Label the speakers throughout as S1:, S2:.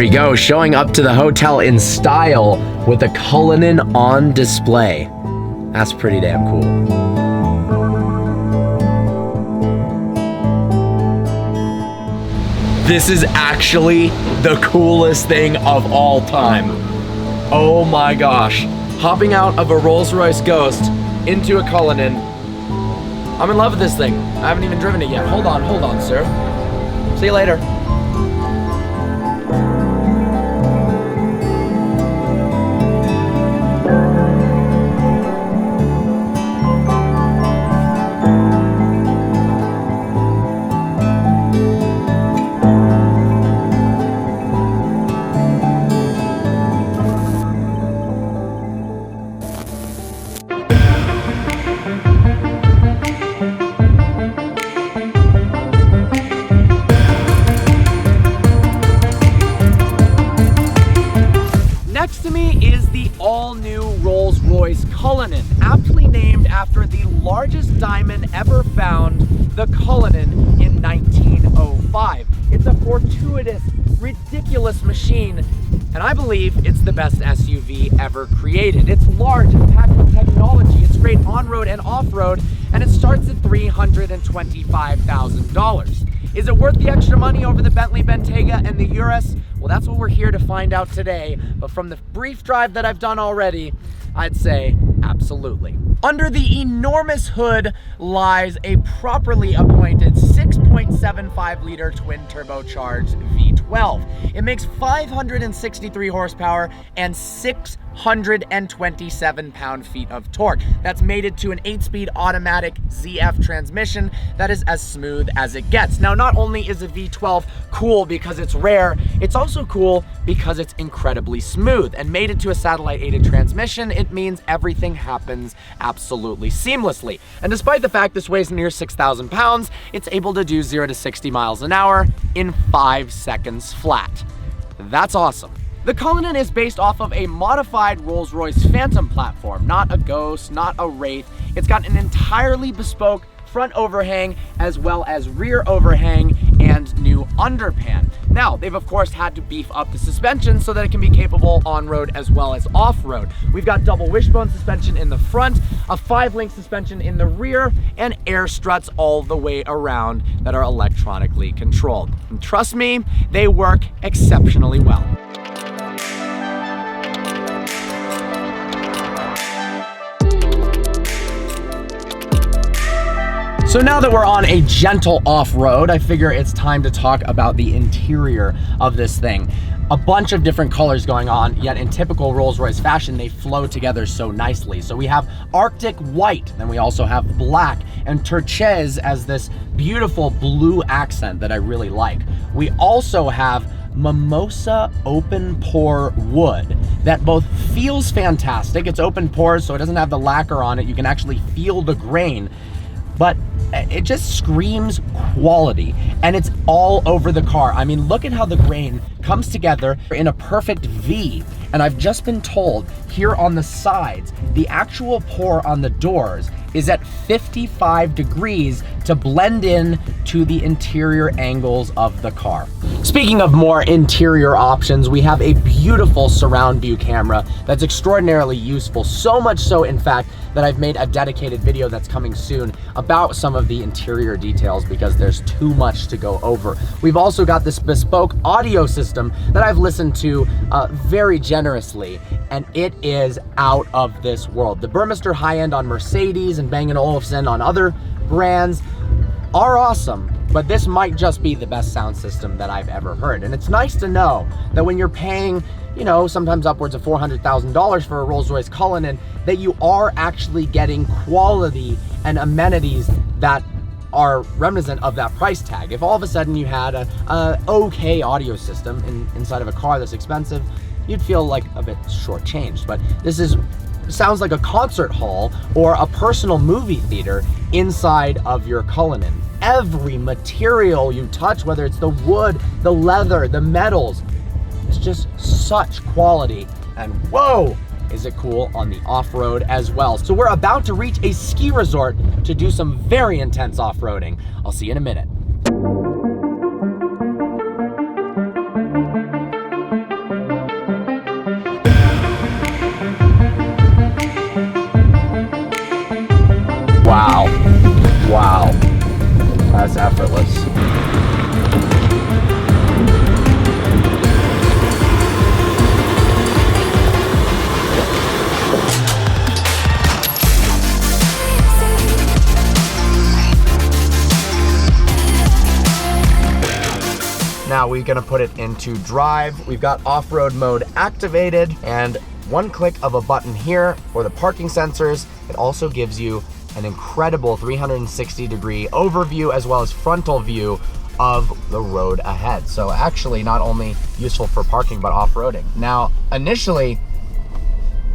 S1: we go, showing up to the hotel in style with a Cullinan on display. That's pretty damn cool. This is actually the coolest thing of all time. Oh my gosh. Hopping out of a Rolls-Royce Ghost into a Cullinan. I'm in love with this thing. I haven't even driven it yet. Hold on, sir. See you later.
S2: Next to me is the all-new Rolls-Royce Cullinan, aptly named after the largest diamond ever found, the Cullinan, in 1905. It's a fortuitous, ridiculous machine, and I believe it's the best SUV ever created. It's large, it's packed with technology, it's great on-road and off-road, and it starts at $325,000. Is it worth the extra money over the Bentley Bentayga and the Urus? Well, that's what we're here to find out today. But from the brief drive that I've done already, I'd say absolutely. Under the enormous hood lies a properly appointed 6.75 liter twin turbocharged V12. It makes 563 horsepower and 627 pound-feet of torque. That's mated to an 8-speed automatic ZF transmission that is as smooth as it gets. Now, not only is a V12 cool because it's rare, it's also cool because it's incredibly smooth. And mated to a satellite-aided transmission, it means everything happens absolutely seamlessly. And despite the fact this weighs near 6,000 pounds, it's able to do 0 to 60 miles an hour in 5 seconds flat. That's awesome. The Cullinan is based off of a modified Rolls-Royce Phantom platform, not a Ghost, not a Wraith. It's got an entirely bespoke front overhang as well as rear overhang and new underpan. Now, they've of course had to beef up the suspension so that it can be capable on-road as well as off-road. We've got double wishbone suspension in the front, a 5-link suspension in the rear, and air struts all the way around that are electronically controlled. And trust me, they work exceptionally well. So now that we're on a gentle off-road, I figure it's time to talk about the interior of this thing. A bunch of different colors going on, yet in typical Rolls-Royce fashion, they flow together so nicely. So we have Arctic white, then we also have black, and turquoise as this beautiful blue accent that I really like. We also have mimosa open pore wood that both feels fantastic. It's open pores, so it doesn't have the lacquer on it. You can actually feel the grain, but it just screams quality, and it's all over the car. I mean, look at how the grain comes together in a perfect V. And I've just been told here on the sides, the actual pour on the doors is at 55 degrees to blend in to the interior angles of the car. Speaking of more interior options, we have a beautiful surround view camera that's extraordinarily useful. So much so, in fact, that I've made a dedicated video that's coming soon about some of the interior details because there's too much to go over. We've also got this bespoke audio system that I've listened to very generously, and it is out of this world. The Burmester high-end on Mercedes and Bang & Olufsen on other brands are awesome, but this might just be the best sound system that I've ever heard. And it's nice to know that when you're paying, you know, sometimes upwards of $400,000 for a Rolls-Royce Cullinan, that you are actually getting quality and amenities that are reminiscent of that price tag. If all of a sudden you had a okay audio system inside of a car that's expensive, you'd feel like a bit shortchanged. But this sounds like a concert hall or a personal movie theater inside of your Cullinan. Every material you touch, whether it's the wood, the leather, the metals, it's just such quality. And whoa, is it cool on the off-road as well. So we're about to reach a ski resort to do some very intense off-roading. I'll see you in a minute.
S1: it's effortless. Now we're gonna put it into drive. We've got off-road mode activated, and one click of a button here for the parking sensors. It also gives you an incredible 360-degree overview as well as frontal view of the road ahead. So actually not only useful for parking, but off-roading. Now, initially,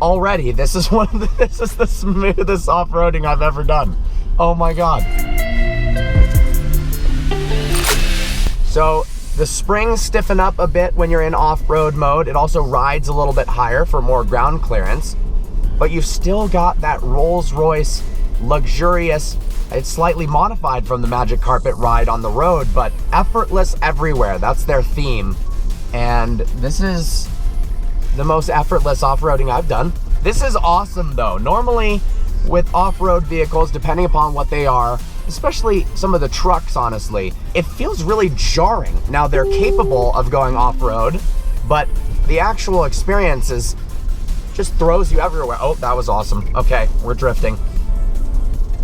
S1: already, this is the smoothest off-roading I've ever done. Oh my God. So the springs stiffen up a bit when you're in off-road mode. It also rides a little bit higher for more ground clearance, but you've still got that Rolls-Royce luxurious, it's slightly modified from the Magic Carpet ride on the road, but effortless everywhere. That's their theme. And this is the most effortless off-roading I've done. This is awesome though. Normally with off-road vehicles, depending upon what they are, especially some of the trucks, honestly, it feels really jarring. Now they're capable of going off-road, but the actual experience just throws you everywhere. Oh, that was awesome. Okay, we're drifting.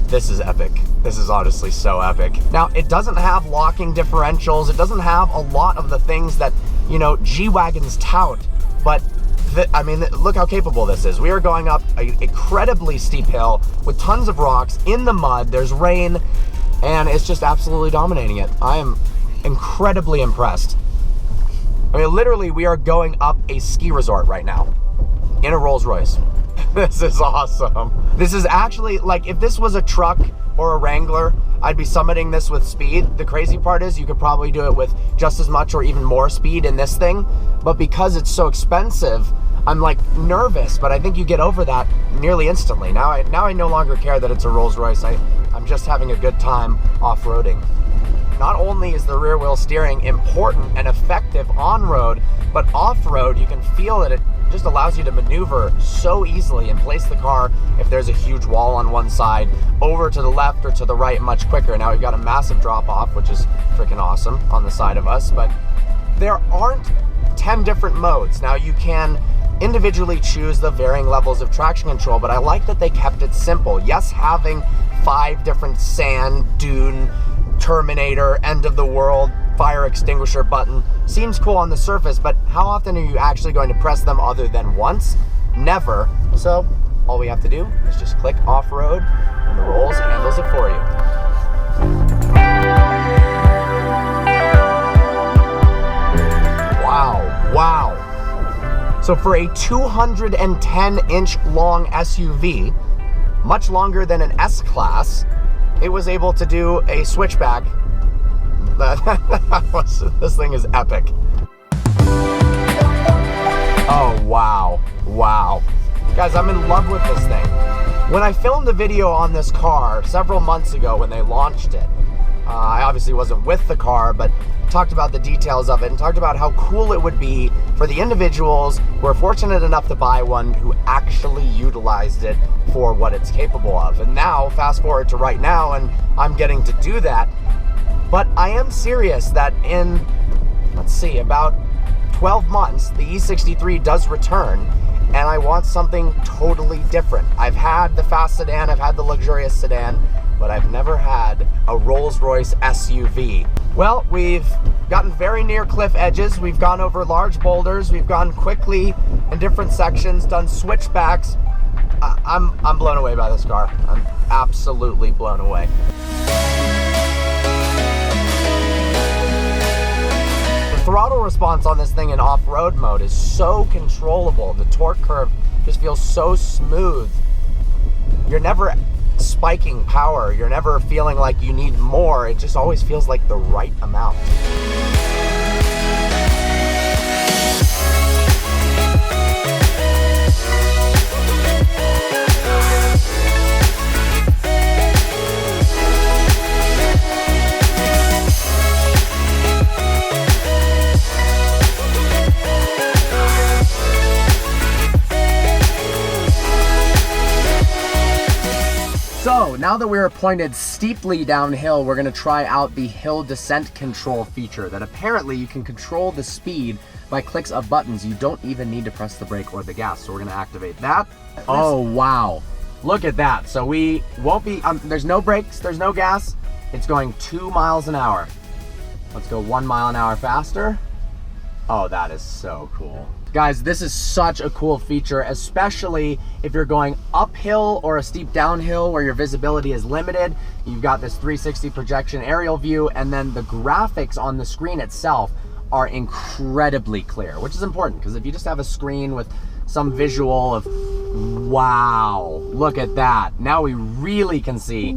S1: This is epic. This is honestly so epic. Now, it doesn't have locking differentials. It doesn't have a lot of the things that, you know, G-Wagons tout, but I mean, look how capable this is. We are going up an incredibly steep hill with tons of rocks in the mud. There's rain, and it's just absolutely dominating it. I am incredibly impressed. I mean, literally, we are going up a ski resort right now in a Rolls-Royce. This is awesome. This is actually, like, if this was a truck or a Wrangler, I'd be summiting this with speed. The crazy part is you could probably do it with just as much or even more speed in this thing. But because it's so expensive, I'm like nervous, but I think you get over that nearly instantly. Now I no longer care that it's a Rolls-Royce. I'm just having a good time off-roading. Not only is the rear wheel steering important and effective on-road, but off-road, you can feel that it just allows you to maneuver so easily and place the car, if there's a huge wall on one side, over to the left or to the right much quicker. Now we've got a massive drop off, which is freaking awesome on the side of us, but there aren't 10 different modes. Now you can individually choose the varying levels of traction control, but I like that they kept it simple. Yes, having 5 different sand, dune, Terminator, end of the world, fire extinguisher button seems cool on the surface, but how often are you actually going to press them other than once? Never. So all we have to do is just click off-road and the Rolls handles it for you. Wow. So for a 210-inch long SUV, much longer than an S-Class, it was able to do a switchback. This thing is epic. Oh, wow. Wow. Guys, I'm in love with this thing. When I filmed a video on this car several months ago when they launched it, I obviously wasn't with the car, but talked about the details of it and talked about how cool it would be for the individuals who are fortunate enough to buy one who actually utilized it for what it's capable of. And now, fast forward to right now, and I'm getting to do that. But I am serious that in, let's see, about 12 months, the E63 does return, and I want something totally different. I've had the fast sedan, I've had the luxurious sedan, but I've never had a Rolls-Royce SUV. Well, we've gotten very near cliff edges, we've gone over large boulders, we've gone quickly in different sections, done switchbacks. I'm blown away by this car. I'm absolutely blown away. The throttle response on this thing in off-road mode is so controllable. The torque curve just feels so smooth. You're never spiking power. You're never feeling like you need more. It just always feels like the right amount.
S2: now that we're pointed steeply downhill, we're gonna try out the hill descent control feature that apparently you can control the speed by clicks of buttons. You don't even need to press the brake or the gas. So we're gonna activate that. Oh, wow. Look at that. So we won't be, there's no brakes, there's no gas. It's going 2 miles an hour. Let's go 1 mile an hour faster. Oh, that is so cool. Guys, this is such a cool feature, especially if you're going uphill or a steep downhill where your visibility is limited. You've got this 360 projection aerial view, and then the graphics on the screen itself are incredibly clear, which is important because if you just have a screen with some visual of, wow, look at that. Now we really can see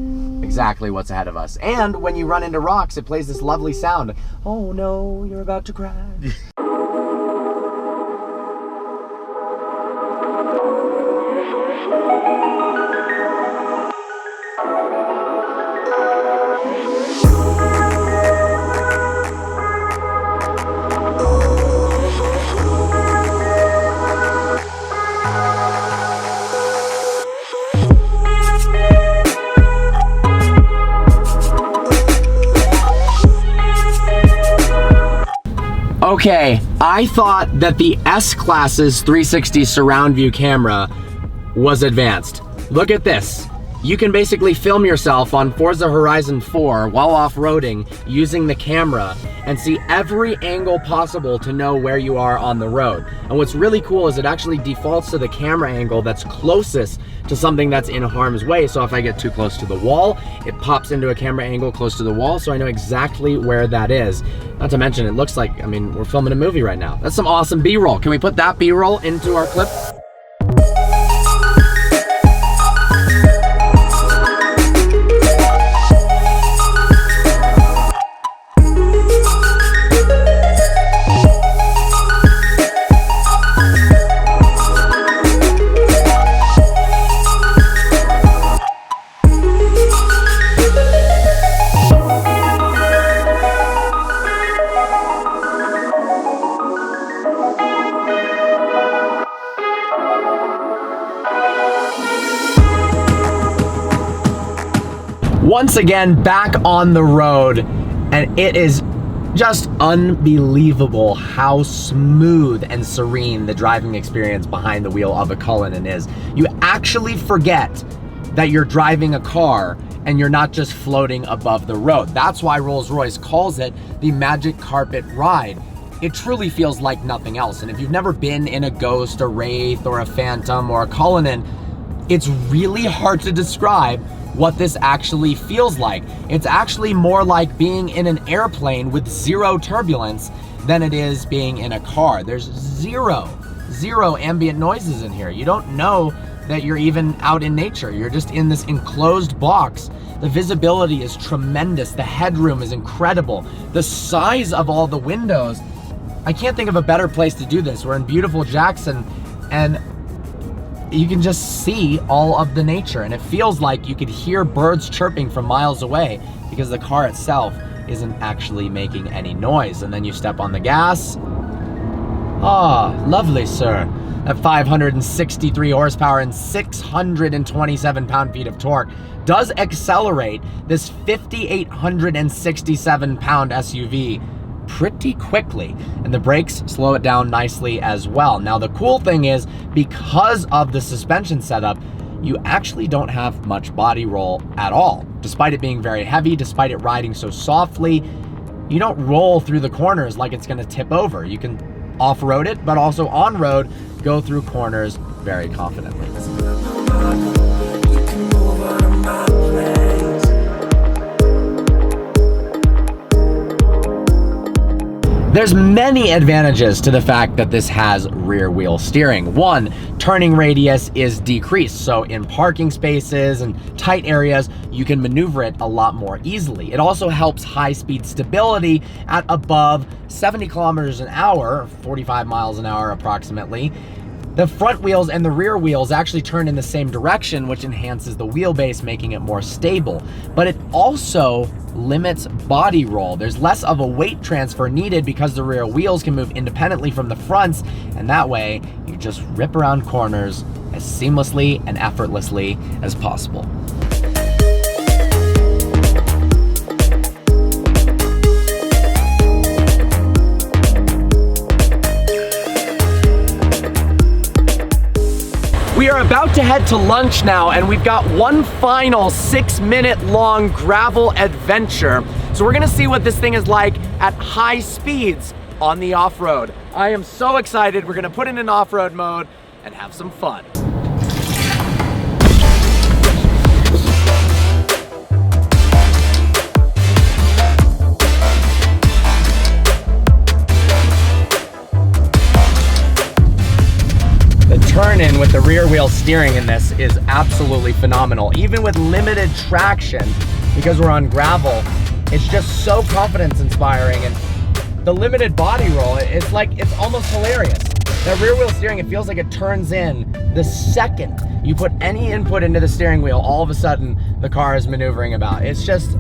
S2: exactly what's ahead of us. And when you run into rocks, it plays this lovely sound. Oh no, you're about to crash. Okay, I thought that the S-Class's 360 surround view camera was advanced. Look at this. You can basically film yourself on Forza Horizon 4 while off-roading using the camera and see every angle possible to know where you are on the road. And what's really cool is it actually defaults to the camera angle that's closest to something that's in harm's way. So if I get too close to the wall, it pops into a camera angle close to the wall, so I know exactly where that is. Not to mention, it looks like, I mean, we're filming a movie right now. That's some awesome B-roll. Can we put that B-roll into our clip? Once again, back on the road, and it is just unbelievable how smooth and serene the driving experience behind the wheel of a Cullinan is. You actually forget that you're driving a car and you're not just floating above the road. That's why Rolls-Royce calls it the magic carpet ride. It truly feels like nothing else. And if you've never been in a Ghost, a Wraith, or a Phantom, or a Cullinan, it's really hard to describe what this actually feels like. It's actually more like being in an airplane with zero turbulence than it is being in a car. There's zero ambient noises in here. You don't know that you're even out in nature. You're just in this enclosed box. The visibility is tremendous. The headroom is incredible. The size of all the windows. I can't think of a better place to do this. We're in beautiful Jackson, and you can just see all of the nature, and it feels like you could hear birds chirping from miles away because the car itself isn't actually making any noise. And then you step on the gas. Ah, lovely, sir. At 563 horsepower and 627 pound-feet of torque, does accelerate this 5,867 pound SUV pretty quickly, and the brakes slow it down nicely as well. Now the cool thing is, because of the suspension setup, you actually don't have much body roll at all. Despite it being very heavy, despite it riding so softly, you don't roll through the corners like it's gonna tip over. You can off-road it, but also on-road, go through corners very confidently. There's many advantages to the fact that this has rear wheel steering. One, turning radius is decreased. So in parking spaces and tight areas, you can maneuver it a lot more easily. It also helps high speed stability at above 70 kilometers an hour, 45 miles an hour approximately. The front wheels and the rear wheels actually turn in the same direction, which enhances the wheelbase, making it more stable. But it also limits body roll. There's less of a weight transfer needed because the rear wheels can move independently from the fronts, and that way you just rip around corners as seamlessly and effortlessly as possible. we are about to head to lunch now, and we've got one final 6-minute long gravel adventure. So we're gonna see what this thing is like at high speeds on the off-road. I am so excited. We're gonna put it in off-road mode and have some fun. The turn-in with the rear wheel steering in this is absolutely phenomenal. Even with limited traction, because we're on gravel, it's just so confidence inspiring. And the limited body roll, it's almost hilarious. That rear wheel steering, it feels like it turns in the second you put any input into the steering wheel. All of a sudden, the car is maneuvering about. It's just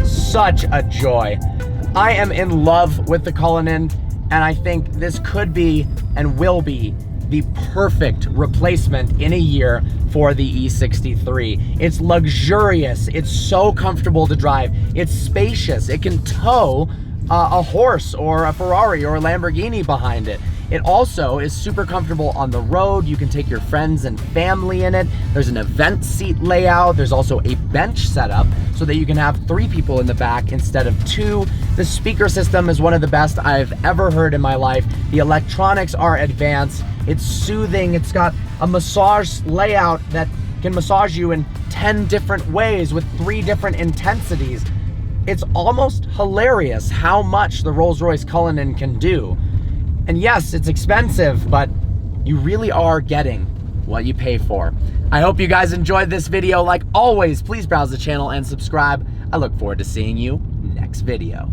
S2: such a joy. I am in love with the Cullinan, and I think this could be and will be the perfect replacement in a year for the E63. It's luxurious, it's so comfortable to drive, it's spacious, it can tow a horse or a Ferrari or a Lamborghini behind it. It also is super comfortable on the road. You can take your friends and family in it. There's an event seat layout. There's also a bench setup so that you can have 3 people in the back instead of 2. The speaker system is one of the best I've ever heard in my life. The electronics are advanced. It's soothing. It's got a massage layout that can massage you in 10 different ways with 3 different intensities. It's almost hilarious how much the Rolls-Royce Cullinan can do. And yes, it's expensive, but you really are getting what you pay for. I hope you guys enjoyed this video. Like always, please browse the channel and subscribe. I look forward to seeing you next video.